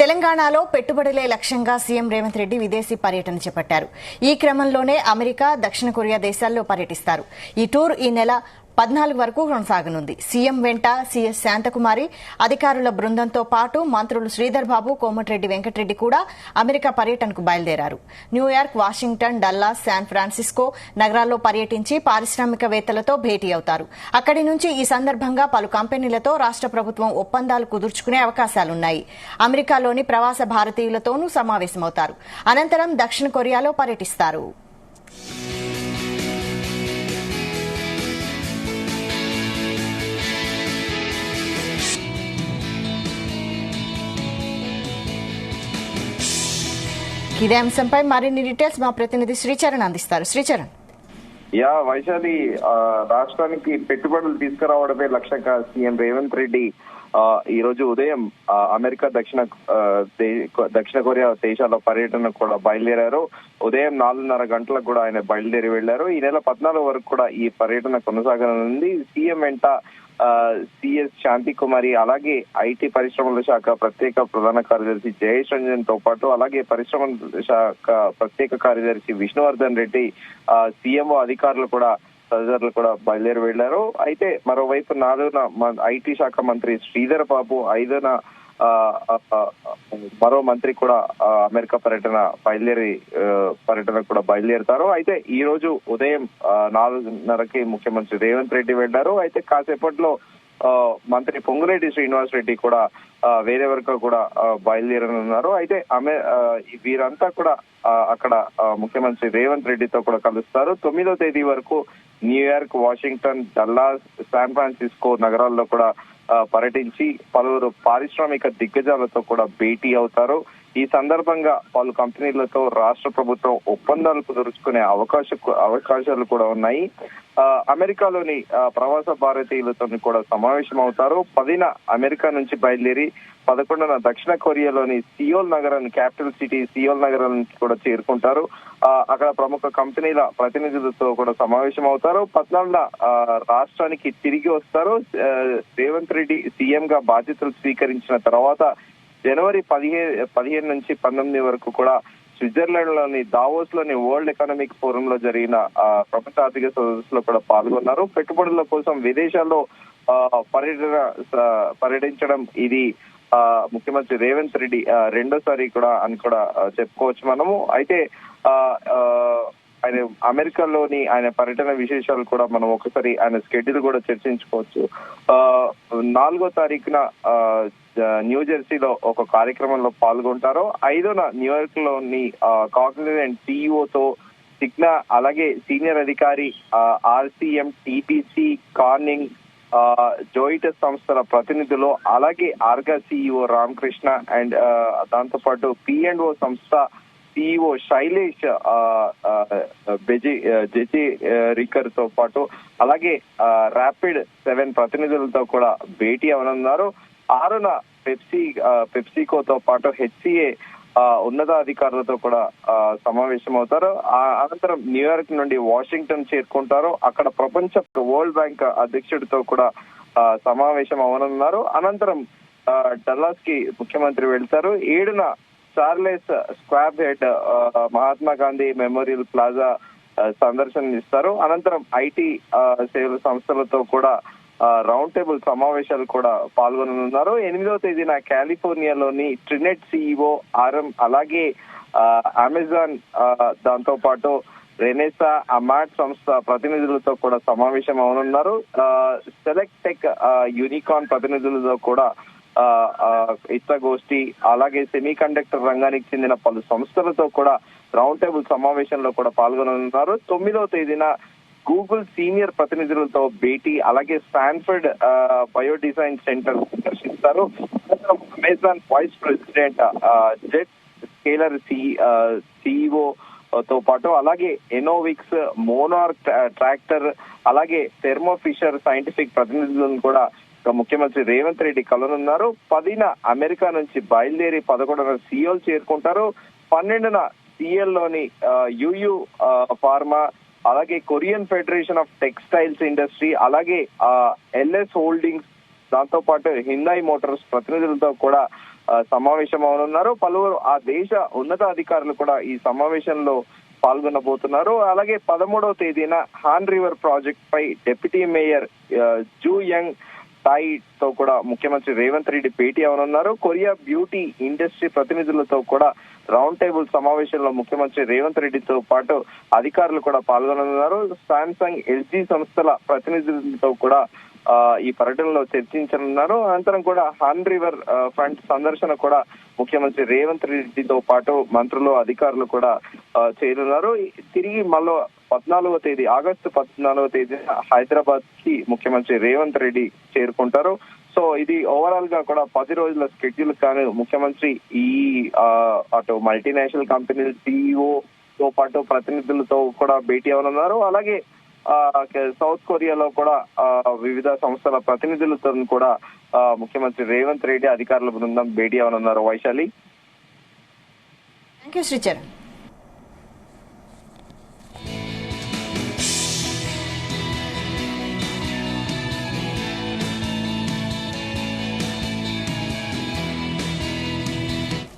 తెలంగాణలో పెట్టుబడులే లక్ష్యంగా సీఎం రేవంత్ రెడ్డి విదేశీ పర్యటన చేపట్టారు. ఈ క్రమంలోనే అమెరికా, దక్షిణ కొరియా దేశాల్లో పర్యటిస్తారు. ఈ టూర్ ఈ నెల 14 వరకు కొనసాగనుంది. సీఎం వెంట సీఎస్ శాంతకుమారి, అధికారుల బృందంతో పాటు మంత్రులు శ్రీధర్ బాబు, కోమటిరెడ్డి వెంకటరెడ్డి కూడా అమెరికా పర్యటనకు బయలుదేరారు. New York, Washington, Dallas, San Francisco నగరాల్లో పర్యటించి పారిశ్రామికవేత్తలతో భేటీ అవుతారు. అక్కడి నుంచి ఈ సందర్భంగా పలు కంపెనీలతో రాష్ట ప్రభుత్వం ఒప్పందాలు కుదుర్చుకునే అవకాశాలున్నాయి. అమెరికాలోని ప్రవాస భారతీయులతోనూ సమావేశమవుతారు. అనంతరం దక్షిణ కొరియాలో పర్యటిస్తారు. ఇదే అంశంపై మరిన్ని డీటెయిల్స్ మా ప్రతినిధి శ్రీచరణ్ అందిస్తారు. శ్రీచరణ్. వైశాలి, రాష్ట్రానికి పెట్టుబడులు తీసుకురావడమే లక్ష్యంగా సీఎం రేవంత్ రెడ్డి ఈ రోజు ఉదయం అమెరికా, దక్షిణ కొరియా దేశాల పర్యటన కూడా బయలుదేరారు. ఉదయం 4:30 గంటలకు కూడా ఆయన బయలుదేరి వెళ్లారు. ఈ నెల 14 వరకు కూడా ఈ పర్యటన కొనసాగనుంది. సీఎం వెంట సిఎస్ శాంతికుమారి, అలాగే ఐటీ పరిశ్రమల శాఖ ప్రత్యేక ప్రధాన కార్యదర్శి జయేష్ రంజన్ తో పాటు అలాగే పరిశ్రమల శాఖ ప్రత్యేక కార్యదర్శి విష్ణువర్ధన్ రెడ్డి, సీఎంఓ అధికారులు కూడా తదితరులు కూడా బయలుదేరి వెళ్లారు. అయితే మరోవైపు 4న ఐటీ శాఖ మంత్రి శ్రీధర్ బాబు, 5న మరో మంత్రి కూడా అమెరికా పర్యటన కూడా బయలుదేరుతారు. అయితే ఈ రోజు ఉదయం 4:30కి ముఖ్యమంత్రి రేవంత్ రెడ్డి వెళ్లారు. అయితే కాసేపట్లో మంత్రి పొంగులేటి శ్రీనివాస్ రెడ్డి కూడా వేరే వరకు కూడా బయలుదేరనున్నారు. అయితే వీరంతా కూడా అక్కడ ముఖ్యమంత్రి రేవంత్ రెడ్డితో కూడా కలుస్తారు. 9వ తేదీ వరకు New York, Washington, Dallas, San Francisco నగరాల్లో కూడా పర్యటించి పలువురు పారిశ్రామిక దిగ్గజాలతో కూడా భేటీ అవుతారు. ఈ సందర్భంగా పలు కంపెనీలతో రాష్ట్ర ప్రభుత్వం ఒప్పందాలు కుదుర్చుకునే అవకాశాలు కూడా ఉన్నాయి. అమెరికాలోని ప్రవాస భారతీయులతో కూడా సమావేశం అవుతారు. 10న అమెరికా నుంచి బయలుదేరి 11న దక్షిణ కొరియాలోని సియోల్ నగరాన్ని, క్యాపిటల్ సిటీ సియోల్ నగరానికి కూడా చేరుకుంటారు. అక్కడ ప్రముఖ కంపెనీల ప్రతినిధులతో కూడా సమావేశం అవుతారు. 14న రాష్ట్రానికి తిరిగి వస్తారు. రేవంత్ రెడ్డి సీఎం గా బాధ్యతలు స్వీకరించిన తర్వాత జనవరి 15 నుంచి 19 వరకు కూడా స్విట్జర్లాండ్ లోని దావోస్ లోని వరల్డ్ ఎకనామిక్ ఫోరం లో జరిగిన ప్రపంచ ఆర్థిక సదస్సులో కూడా పాల్గొన్నారు. పెట్టుబడుల కోసం విదేశాల్లో పర్యటించడం ఇది ముఖ్యమంత్రి రేవంత్ రెడ్డి రెండోసారి కూడా అని కూడా చెప్పుకోవచ్చు మనము. అయితే ఆయన అమెరికాలోని ఆయన పర్యటన విశేషాలు కూడా మనం ఒకసారి ఆయన స్కెడ్యూల్ కూడా చర్చించుకోవచ్చు. 4వ తారీఖున న్యూజెర్సీలో ఒక కార్యక్రమంలో పాల్గొంటారు. 5న న్యూయార్క్ లోని కాగ్నిజెంట్ సిఇఓతో సిగ్నా, అలాగే సీనియర్ అధికారి ఆర్సీఎం, టీపీసీ, కార్నింగ్, జోయిటస్ సంస్థల ప్రతినిధులు, అలాగే ఆర్గా సిఇఓ రామకృష్ణ అండ్ దాంతో పాటు P&O సంస్థ సిఇఓ శైలేష్ జెజి రికర్ తో పాటు అలాగే ర్యాపిడ్ 7 ప్రతినిధులతో కూడా భేటీ అవనున్నారు. 6న పెప్సికోతో పాటు HCA ఉన్నతాధికారులతో కూడా సమావేశం అవుతారు. అనంతరం న్యూయార్క్ నుండి వాషింగ్టన్ చేరుకుంటారు. అక్కడ ప్రపంచ వరల్డ్ బ్యాంక్ అధ్యక్షుడితో కూడా సమావేశం అవనున్నారు. అనంతరం డల్లాస్ కి ముఖ్యమంత్రి వెళ్తారు. 7న Charles Schwab head Mahatma Gandhi memorial plaza సందర్శనిస్తారు. అనంతరం ఐటీ సేవల సంస్థలతో కూడా రౌండ్ టేబుల్ సమావేశాలు కూడా పాల్గొననున్నారు. 8వ తేదీన కాలిఫోర్నియాలోని ట్రినెట్ సిఇఓ ఆర్ఎం, అలాగే అమెజాన్, దాంతో పాటు రెనెసా, అమాట్ సంస్థ ప్రతినిధులతో కూడా సమావేశం అవనున్నారు. సెలెక్ట్ టెక్ యూనికాన్ ప్రతినిధులతో కూడా ఇత్తగోష్ఠి, అలాగే సెమీ కండక్టర్ రంగానికి చెందిన పలు సంస్థలతో కూడా రౌండ్ టేబుల్ సమావేశంలో కూడా పాల్గొననున్నారు. 9వ తేదీన గూగుల్ సీనియర్ ప్రతినిధులతో భేటీ, అలాగే స్టాన్ఫర్డ్ బయోడిజైన్ సెంటర్ సందర్శిస్తారు. Amazon vice president Zscaler CEO తో పాటు అలాగే ఎనోవిక్స్, మోనార్క్ ట్రాక్టర్, అలాగే థెర్మో ఫిషర్ సైంటిఫిక్ ప్రతినిధులను కూడా ముఖ్యమంత్రి రేవంత్ రెడ్డి కలనున్నారు. 10న అమెరికా నుంచి బయలుదేరి 11న సియోల్ చేరుకుంటారు. 12న సిఎల్ లోని యుయు ఫార్మా, అలాగే Korean Federation of Textiles Industry, అలాగే ఎల్ఎస్ హోల్డింగ్స్, దాంతో పాటు హిందాయ్ మోటార్స్ ప్రతినిధులతో కూడా సమావేశం అవనున్నారు. పలువురు ఆ దేశ ఉన్నతాధికారులు కూడా ఈ సమావేశంలో పాల్గొనబోతున్నారు. అలాగే 13వ తేదీన హాన్ రివర్ ప్రాజెక్ట్ పై డిప్యూటీ మేయర్ జూ యంగ్ తాయి తో కూడా ముఖ్యమంత్రి రేవంత్ రెడ్డి భేటీ అవనున్నారు. కొరియా బ్యూటీ ఇండస్ట్రీ ప్రతినిధులతో కూడా రౌండ్ టేబుల్ సమావేశంలో ముఖ్యమంత్రి రేవంత్ రెడ్డితో పాటు అధికారులు కూడా పాల్గొననున్నారు. శాంసంగ్, ఎల్జీ సంస్థల ప్రతినిధులతో కూడా ఈ పర్యటనలో చర్చించనున్నారు. అనంతరం కూడా హాన్ రివర్ ఫ్రంట్ సందర్శన కూడా ముఖ్యమంత్రి రేవంత్ రెడ్డితో పాటు మంత్రులు, అధికారులు కూడా చేరున్నారు. తిరిగి మళ్ళీ ఆగస్టు 14వ తేదీన హైదరాబాద్ కి ముఖ్యమంత్రి రేవంత్ రెడ్డి చేరుకుంటారు. సో ఇది ఓవరాల్ గా కూడా 10 రోజుల షెడ్యూల్ కానీ ముఖ్యమంత్రి ఈ అటు మల్టీనేషనల్ కంపెనీల CEO తో పాటు ప్రతినిధులతో కూడా భేటీ అవనున్నారు. అలాగే సౌత్ కొరియాలో కూడా వివిధ సంస్థల ప్రతినిధులతో కూడా ముఖ్యమంత్రి రేవంత్ రెడ్డి అధికారుల బృందం భేటీ అవనున్నారు. వైశాలి. Thank you Sricharan.